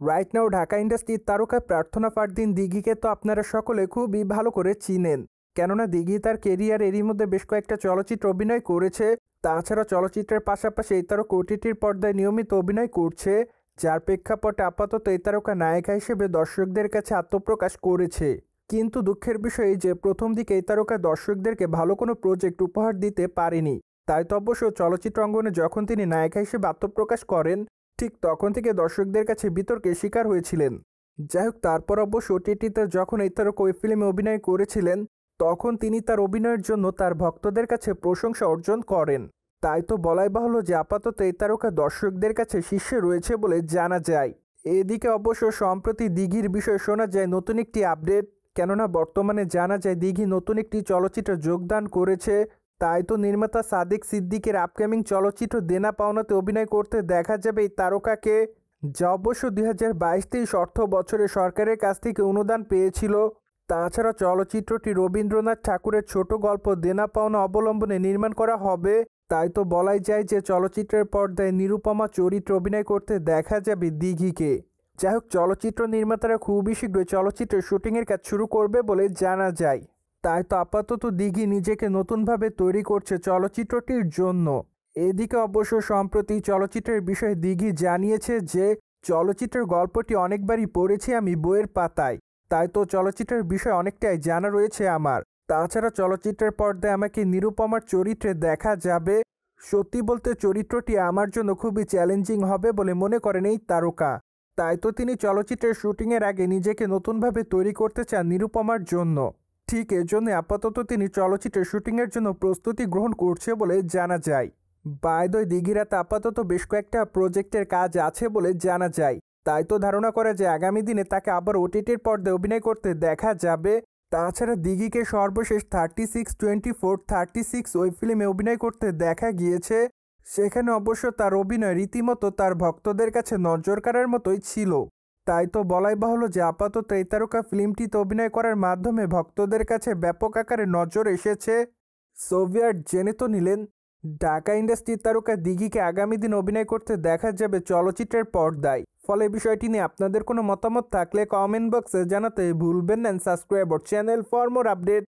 Right now Dhaka ইন্ডাস্ট্রির তারকা প্রার্থনা ফারদিন দিঘিকে তো আপনারা সকলে খুবই ভালো করে চিনেন, কেননা দিঘি তার কেরিয়ার এরই মধ্যে বেশ কয়েকটা চলচ্চিত্র অভিনয় করেছে। তাছাড়া চলচ্চিত্রের পাশাপাশি এই তারকা ওটিটির পর্দায় নিয়মিত অভিনয় করছে, যার প্রেক্ষাপটে আপাতত এই তারকা নায়িকা হিসেবে দর্শকদের কাছে আত্মপ্রকাশ করেছে। কিন্তু দুঃখের বিষয় এই যে প্রথম দিকে এই তারকা দর্শকদেরকে ভালো কোনো প্রজেক্ট উপহার দিতে পারেনি। তাই তো অবশ্য চলচ্চিত্র অঙ্গনে যখন তিনি নায়িকা হিসেবে আত্মপ্রকাশ করেন, ঠিক তখন থেকে দর্শকদের কাছে বিতর্কের শিকার হয়েছিলেন। যাই হোক, তারপর অবশ্য ওটিটিতে যখন এই তারকা ওই ফিল্মে অভিনয় করেছিলেন, তখন তিনি তার অভিনয়ের জন্য তার ভক্তদের কাছে প্রশংসা অর্জন করেন। তাই তো বলাই বাহুল্য যে আপাতত এই তারকা দর্শকদের কাছে শীর্ষে রয়েছে বলে জানা যায়। এদিকে অবশ্য সম্প্রতি দিঘির বিষয়ে শোনা যায় নতুন একটি আপডেট, কেননা বর্তমানে জানা যায় দিঘি নতুন একটি চলচ্চিত্রে যোগদান করেছে। তাই তো নির্মাতা সাদিক সিদ্দিকের আপকামিং চলচ্চিত্র দেনা পাওনাতে অভিনয় করতে দেখা যাবে এই তারকাকে, যা অবশ্য 2022-23 অর্থ বছরে সরকারের কাছ থেকে অনুদান পেয়েছিল। তাছাড়া চলচ্চিত্রটি রবীন্দ্রনাথ ঠাকুরের ছোট গল্প দেনা পাওনা অবলম্বনে নির্মাণ করা হবে। তাই তো বলাই যায় যে চলচ্চিত্রের পর্দায় নিরুপমা চরিত্রে অভিনয় করতে দেখা যাবে দিঘিকে। যাই হোক, চলচ্চিত্র নির্মাতারা খুবই শীঘ্রই চলচ্চিত্রের শুটিংয়ের কাজ শুরু করবে বলে জানা যায়। তাই তো আপাতত দিঘি নিজেকে নতুনভাবে তৈরি করছে চলচ্চিত্রটির জন্য। এদিকে অবশ্য সম্প্রতি চলচ্চিত্রের বিষয়ে দিঘি জানিয়েছে যে চলচ্চিত্রের গল্পটি অনেকবারই পড়েছি আমি বইয়ের পাতায়, তাই তো চলচ্চিত্রের বিষয়ে অনেকটাই জানা রয়েছে আমার। তাছাড়া চলচ্চিত্রের পর্দায় আমাকে নিরুপমার চরিত্রে দেখা যাবে। সত্যি বলতে চরিত্রটি আমার জন্য খুবই চ্যালেঞ্জিং হবে বলে মনে করেন এই তারকা। তাই তো তিনি চলচ্চিত্রের শুটিংয়ের আগে নিজেকে নতুনভাবে তৈরি করতে চান নিরুপমার জন্য। ঠিক এজন্য আপাতত তিনি চলচ্চিত্রের শুটিংয়ের জন্য প্রস্তুতি গ্রহণ করছে বলে জানা যায়। বাই দ্য ওয়ে, দিঘিরাতে আপাতত বেশ কয়েকটা প্রজেক্টের কাজ আছে বলে জানা যায়। তাই তো ধারণা করা যায় আগামী দিনে তাকে আবার ওটিটির পর্দায় অভিনয় করতে দেখা যাবে। তাছাড়া দিঘিকে সর্বশেষ 36/24/36 ওই ফিল্মে অভিনয় করতে দেখা গিয়েছে। সেখানে অবশ্য তার অভিনয় রীতিমতো তার ভক্তদের কাছে নজর কাড়ার মতোই ছিল। তাই তো বলাই বাহুল্য যে আপাতত এই তারকা ফিল্মটিতে অভিনয় করার মাধ্যমে ভক্তদের কাছে ব্যাপক আকারে নজর এসেছে। সোভিয়েট জেনে তো নিলেন, ঢাকা ইন্ডাস্ট্রির তারকা দিঘিকে আগামী দিন অভিনয় করতে দেখা যাবে চলচ্চিত্রের পর্দায়। ফলে বিষয়টি নিয়ে আপনাদের কোনো মতামত থাকলে কমেন্ট বক্সে জানাতে ভুলবেন না। Subscribe our channel for more update.